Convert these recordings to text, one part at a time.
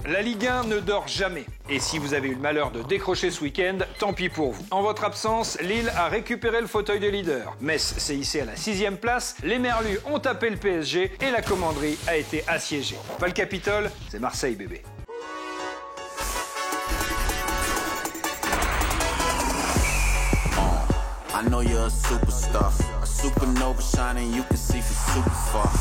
La Ligue 1 ne dort jamais. Et si vous avez eu le malheur de décrocher ce week-end, tant pis pour vous. En votre absence, Lille a récupéré le fauteuil de leader. Metz s'est hissé à la 6e place, les Merlus ont tapé le PSG et la commanderie a été assiégée. Pas le Capitole, c'est Marseille, bébé. I know you're a superstar, a supernova shining, you can see from super far.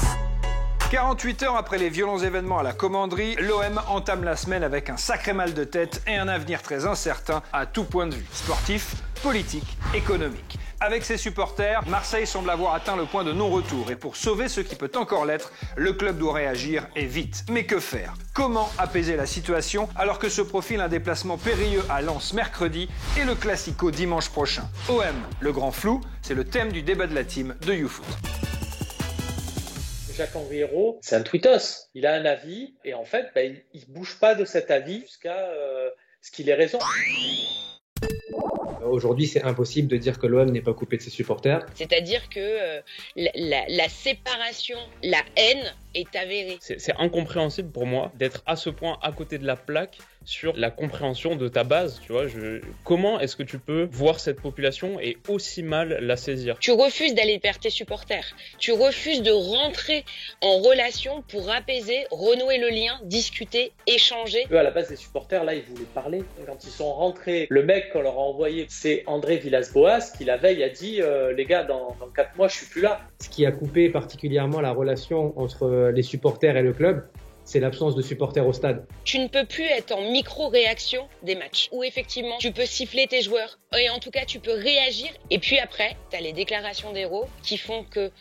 48 heures après les violents événements à la commanderie, l'OM entame la semaine avec un sacré mal de tête et un avenir très incertain à tout point de vue, sportif, politique, économique. Avec ses supporters, Marseille semble avoir atteint le point de non-retour et pour sauver ce qui peut encore l'être, le club doit réagir et vite. Mais que faire? Comment apaiser la situation alors que se profile un déplacement périlleux à Lens mercredi et le Classico dimanche prochain? OM, le grand flou, c'est le thème du débat de la team de YouFoot. Jacques-Henri Hérault, c'est un tweetos. Il a un avis et en fait, il ne bouge pas de cet avis jusqu'à ce qu'il ait raison. Aujourd'hui, c'est impossible de dire que l'OM n'est pas coupé de ses supporters. C'est-à-dire que la séparation, la haine est avérée. C'est incompréhensible pour moi d'être à ce point à côté de la plaque sur la compréhension de ta base, tu vois. Comment est-ce que tu peux voir cette population et aussi mal la saisir? Tu refuses d'aller vers tes supporters. Tu refuses de rentrer en relation pour apaiser, renouer le lien, discuter, échanger. Eux, à la base, les supporters, là, ils voulaient parler. Quand ils sont rentrés, le mec qu'on leur a envoyé, c'est André Villas-Boas qui, la veille, a dit les gars, dans 4 mois, je suis plus là. Ce qui a coupé particulièrement la relation entre les supporters et le club, c'est l'absence de supporters au stade. Tu ne peux plus être en micro-réaction des matchs, où effectivement tu peux siffler tes joueurs, et en tout cas tu peux réagir, et puis après, tu as les déclarations d'Hérault qui font que,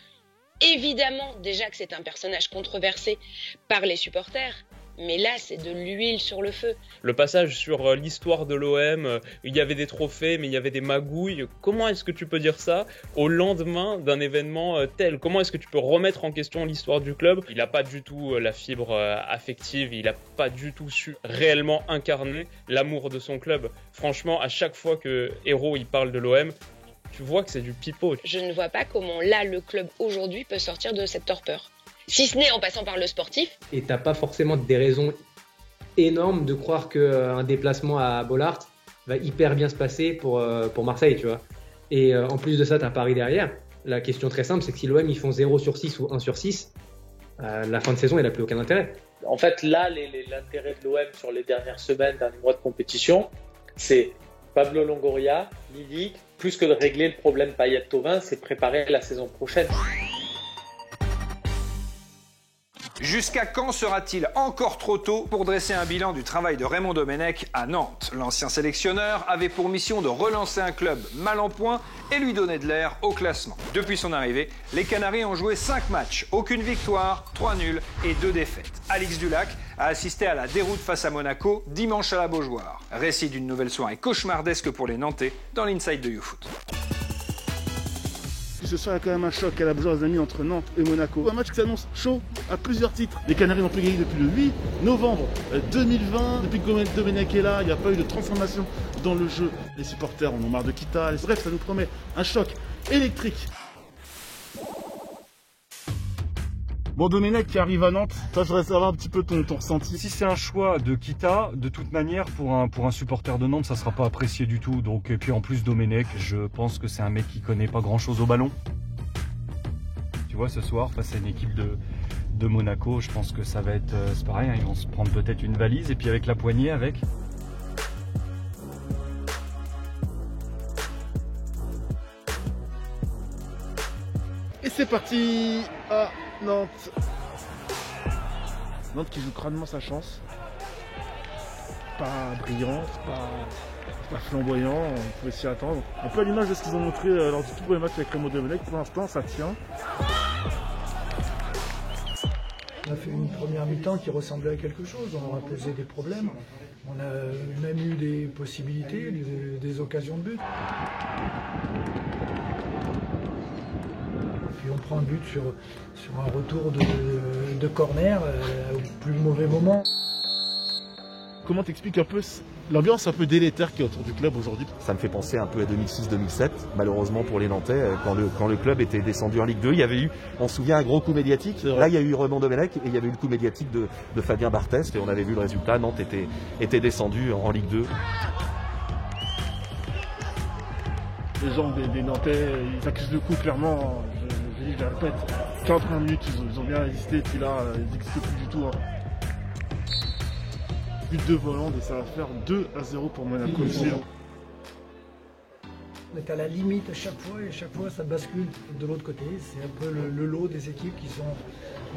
évidemment, déjà que c'est un personnage controversé par les supporters, mais là, c'est de l'huile sur le feu. Le passage sur l'histoire de l'OM, il y avait des trophées, mais il y avait des magouilles. Comment est-ce que tu peux dire ça au lendemain d'un événement tel? Comment est-ce que tu peux remettre en question l'histoire du club? Il n'a pas du tout la fibre affective, il n'a pas du tout su réellement incarner l'amour de son club. Franchement, à chaque fois que Hérault il parle de l'OM, tu vois que c'est du pipeau. Je ne vois pas comment là, le club aujourd'hui peut sortir de cette torpeur. Si ce n'est en passant par le sportif. Et t'as pas forcément des raisons énormes de croire qu'un déplacement à Bollaert va hyper bien se passer pour Marseille, tu vois. Et en plus de ça, t'as Paris derrière. La question très simple, c'est que si l'OM ils font 0/6 ou 1/6, la fin de saison, elle n'a plus aucun intérêt. En fait, là, l'intérêt de l'OM sur les dernières semaines, derniers mois de compétition, c'est Pablo Longoria, Milik, plus que de régler le problème Payet-Thauvin, c'est préparer la saison prochaine. Jusqu'à quand sera-t-il encore trop tôt pour dresser un bilan du travail de Raymond Domenech à Nantes? L'ancien sélectionneur avait pour mission de relancer un club mal en point et lui donner de l'air au classement. Depuis son arrivée, les Canaries ont joué 5 matchs, aucune victoire, 3 nuls et 2 défaites. Alix Dulac a assisté à la déroute face à Monaco dimanche à la Beaujoire. Récit d'une nouvelle soirée cauchemardesque pour les Nantais dans l'Inside de YouFoot. Ce soir, il y a quand même un choc à la Beaujoire, les amis, entre Nantes et Monaco. Un match qui s'annonce chaud à plusieurs titres. Les Canaries n'ont plus gagné depuis le 8 novembre 2020. Depuis que Domenech est là, il n'y a pas eu de transformation dans le jeu. Les supporters en ont marre de Kita. Bref, ça nous promet un choc électrique. Bon, Domenech qui arrive à Nantes, toi je voudrais savoir un petit peu ton ressenti. Si c'est un choix de Kita, de toute manière, pour un supporter de Nantes, ça sera pas apprécié du tout. Donc, et puis en plus, Domenech, je pense que c'est un mec qui connaît pas grand chose au ballon. Tu vois, ce soir, face à une équipe de Monaco, je pense que ça va être, c'est pareil, hein, ils vont se prendre peut-être une valise et puis avec la poignée avec. Et c'est parti à Nantes. Nantes qui joue crânement sa chance. Pas brillante, pas flamboyant, on pouvait s'y attendre. Un peu à l'image de ce qu'ils ont montré lors du tout premier match avec Raymond Domenech. Pour l'instant, ça tient. On a fait une première mi-temps qui ressemblait à quelque chose. On a posé des problèmes. On a même eu des possibilités, des occasions de but. Puis on prend un but sur un retour de corner au plus mauvais moment. Comment t'expliques un peu l'ambiance un peu délétère qu'il y a autour du club aujourd'hui? Ça me fait penser un peu à 2006-2007, malheureusement pour les Nantais, quand le club était descendu en Ligue 2. Il y avait eu, on se souvient, un gros coup médiatique. Là, il y a eu Raymond Domenech et il y avait eu le coup médiatique de Fabien Barthès et on avait vu le résultat. Nantes était descendu en Ligue 2. Les gens des Nantais, ils accusent le coup clairement. Je le répète, 41 minutes, ils ont bien résisté, puis là, ils n'existent plus du tout. But de Volande et ça va faire 2-0 pour Monaco aussi. On est à la limite à chaque fois et à chaque fois ça bascule de l'autre côté. C'est un peu le lot des équipes qui sont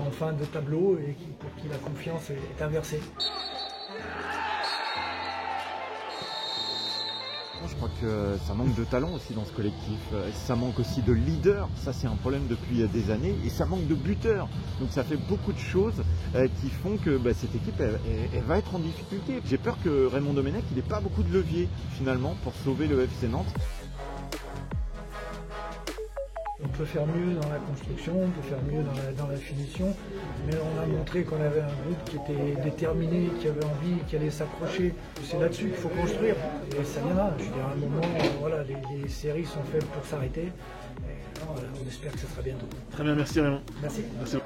en fin de tableau et pour qui la confiance est inversée. Je crois que ça manque de talent aussi dans ce collectif, ça manque aussi de leaders, ça c'est un problème depuis des années, et ça manque de buteurs. Donc ça fait beaucoup de choses qui font que cette équipe elle va être en difficulté. J'ai peur que Raymond Domenech il n'ait pas beaucoup de levier finalement pour sauver le FC Nantes. On peut faire mieux dans la construction, on peut faire mieux dans la finition, mais on a montré qu'on avait un groupe qui était déterminé, qui avait envie, qui allait s'accrocher. C'est là-dessus qu'il faut construire, et ça viendra. Je veux dire, à un moment, voilà, les séries sont faites pour s'arrêter, voilà, on espère que ce sera bientôt. Très bien, merci Raymond. Merci. Merci.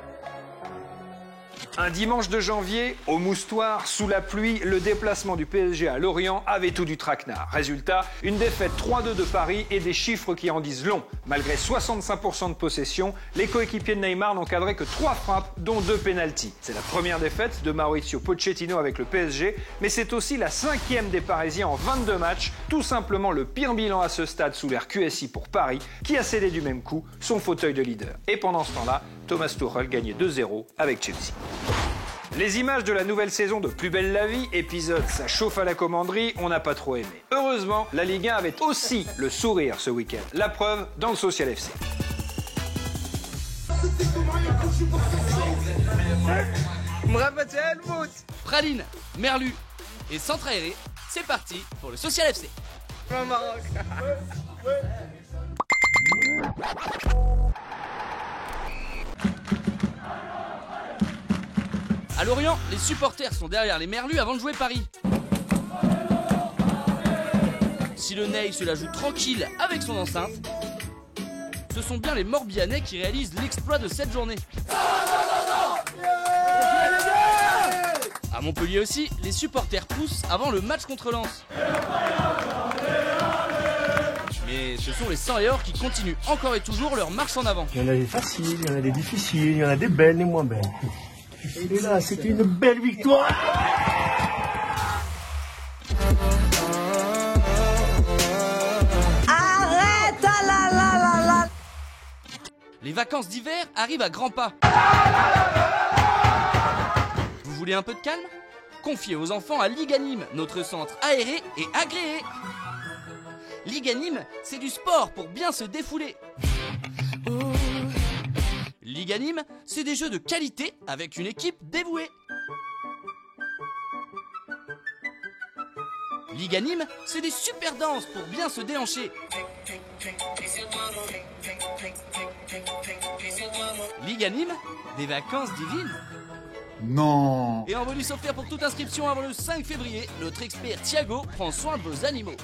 Un dimanche de janvier, au Moustoir, sous la pluie, le déplacement du PSG à Lorient avait tout du traquenard. Résultat, une défaite 3-2 de Paris et des chiffres qui en disent long. Malgré 65% de possession, les coéquipiers de Neymar n'ont cadré que 3 frappes, dont 2 pénaltys. C'est la première défaite de Mauricio Pochettino avec le PSG, mais c'est aussi la 5e des Parisiens en 22 matchs, tout simplement le pire bilan à ce stade sous l'ère QSI pour Paris, qui a cédé du même coup son fauteuil de leader. Et pendant ce temps-là, Thomas Tuchel gagnait 2-0 avec Chelsea. Les images de la nouvelle saison de Plus belle la vie, épisode Ça chauffe à la commanderie, on n'a pas trop aimé. Heureusement, la Ligue 1 avait aussi le sourire ce week-end. La preuve dans le Social FC. Praline, Merlu et centre aéré, c'est parti pour le Social FC. À Lorient, les supporters sont derrière les Merlus avant de jouer Paris. Si le Ney se la joue tranquille avec son enceinte, ce sont bien les Morbihanais qui réalisent l'exploit de cette journée. À Montpellier aussi, les supporters poussent avant le match contre Lens. Mais ce sont les 100 et or qui continuent encore et toujours leur marche en avant. Il y en a des faciles, il y en a des difficiles, il y en a des belles et moins belles. Il est là, c'était une belle victoire. Arrête là. Les vacances d'hiver arrivent à grands pas. Vous voulez un peu de calme? Confiez vos enfants à Ligue Anime, notre centre aéré et agréé. Ligue Anime, c'est du sport pour bien se défouler. Ligue Anime, c'est des jeux de qualité avec une équipe dévouée. Ligue Anime, c'est des super danses pour bien se déhancher. Ligue Anime, des vacances divines. Non. Et en bonus offert pour toute inscription avant le 5 février, notre expert Thiago prend soin de vos animaux.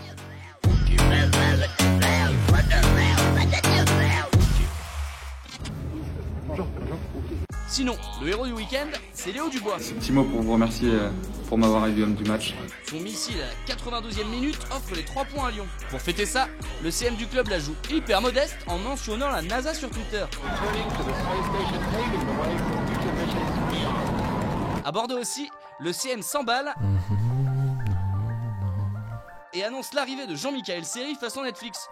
Sinon, le héros du week-end, c'est Léo Dubois. Un petit mot pour vous remercier pour m'avoir élu homme du match. Son missile à la 92e minute offre les 3 points à Lyon. Pour fêter ça, le CM du club la joue hyper modeste en mentionnant la NASA sur Twitter. À Bordeaux aussi, le CM s'emballe et annonce l'arrivée de Jean-Michel Seri façon Netflix.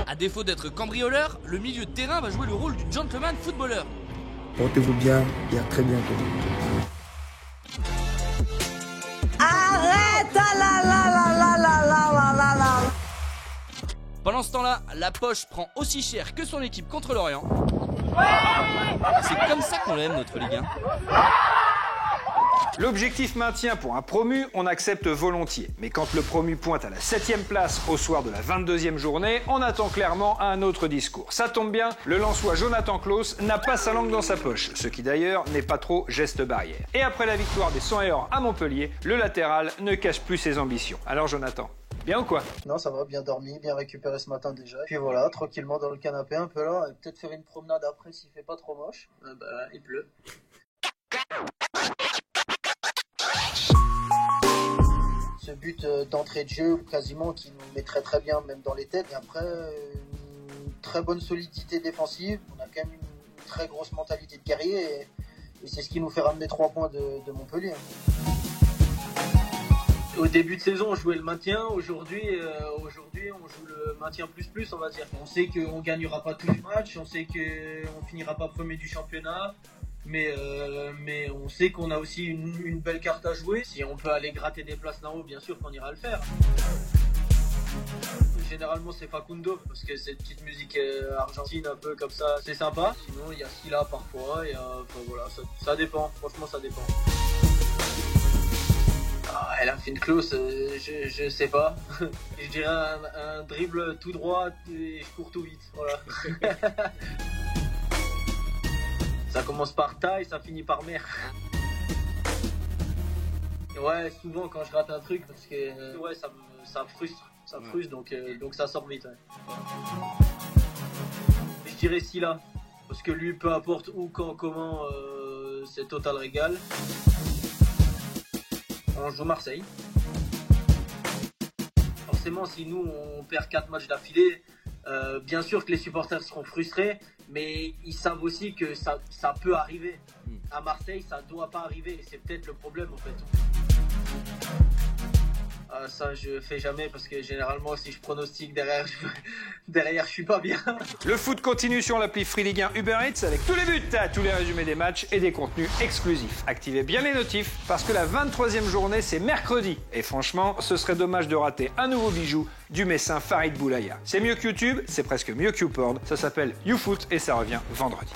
À défaut d'être cambrioleur, le milieu de terrain va jouer le rôle du gentleman footballeur. Portez-vous bien et à très bientôt. Arrête Pendant ce temps-là, la poche prend aussi cher que son équipe contre l'Orient. C'est comme ça qu'on l'aime, notre Ligue 1. L'objectif maintien pour un promu, on accepte volontiers. Mais quand le promu pointe à la 7e place au soir de la 22e journée, on attend clairement un autre discours. Ça tombe bien, le Lensois Jonathan Klaus n'a pas sa langue dans sa poche, ce qui d'ailleurs n'est pas trop geste barrière. Et après la victoire des 100 et or à Montpellier, le latéral ne cache plus ses ambitions. Alors Jonathan, bien ou quoi? Non, ça va, bien dormi, bien récupéré ce matin déjà. Puis voilà, tranquillement dans le canapé un peu là, et peut-être faire une promenade après s'il fait pas trop moche. Il pleut. Ce but d'entrée de jeu quasiment qui nous met très bien même dans les têtes. Et après, une très bonne solidité défensive. On a quand même une très grosse mentalité de guerrier et c'est ce qui nous fait ramener 3 points de Montpellier. Au début de saison, on jouait le maintien. Aujourd'hui, on joue le maintien plus, on va dire. On sait qu'on gagnera pas tous les matchs, on sait qu'on finira pas premier du championnat, mais on sait qu'on a aussi une belle carte à jouer. Si on peut aller gratter des places là-haut, bien sûr qu'on ira le faire. Généralement, c'est Facundo, parce que cette petite musique argentine un peu comme ça, c'est sympa. Sinon, il y a Silla parfois, enfin, voilà, ça dépend, franchement ça dépend. Elle a fait une close, je sais pas. Je dirais un dribble tout droit et je cours tout vite. Voilà. Ça commence par taille, ça finit par mer. Ouais, souvent quand je rate un truc, parce que ouais, ça frustre. Ça frustre, donc ça sort vite. Ouais. Je dirais Silla, parce que lui, peu importe où, quand, comment, c'est total régal. On joue Marseille. Forcément, si nous on perd 4 matchs d'affilée, bien sûr que les supporters seront frustrés, mais ils savent aussi que ça peut arriver. À Marseille, ça doit pas arriver, et c'est peut-être le problème en fait. Ça je fais jamais parce que généralement si je pronostique derrière je suis pas bien. Le foot continue sur l'appli Free Ligue 1 Uber Eats avec tous les buts, tous les résumés des matchs et des contenus exclusifs. Activez bien les notifs parce que la 23e journée c'est mercredi et franchement ce serait dommage de rater un nouveau bijou du Messin Farid Boulaya. C'est mieux que YouTube, c'est presque mieux que YouPorn, ça s'appelle YouFoot et ça revient vendredi.